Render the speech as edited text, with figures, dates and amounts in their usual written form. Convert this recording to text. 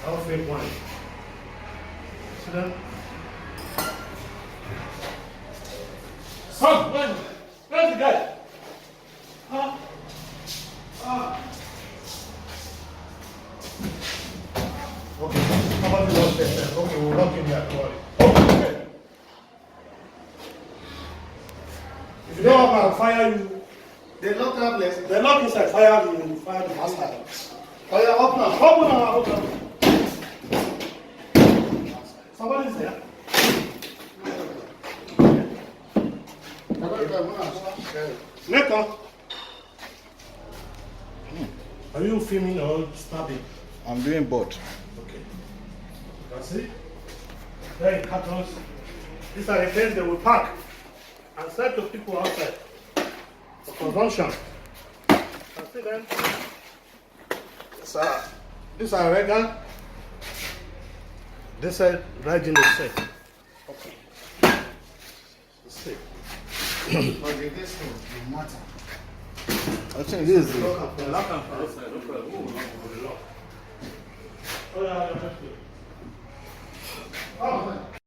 I'll fake one. See that? Son, where's the guy? Huh? Okay, how about you lock this? Okay, we'll lock him here, don't worry. Okay. If you don't have, I'll fire you. They lock that place. They're not inside, fire you, fire the master. Oh yeah, open up. Open now, open up. Somebody's there. Neko. Are you filming or snapping? I'm doing both. Okay. That's it. There in cartons. These are the things they will pack and sell to people outside for consumption. And see them. These are regular. This is Virgin is safe. Okay. Let's see. But this will matter. I think this is Lock and outside. Look at the lock. Oh, yeah, yeah, yeah. Oh,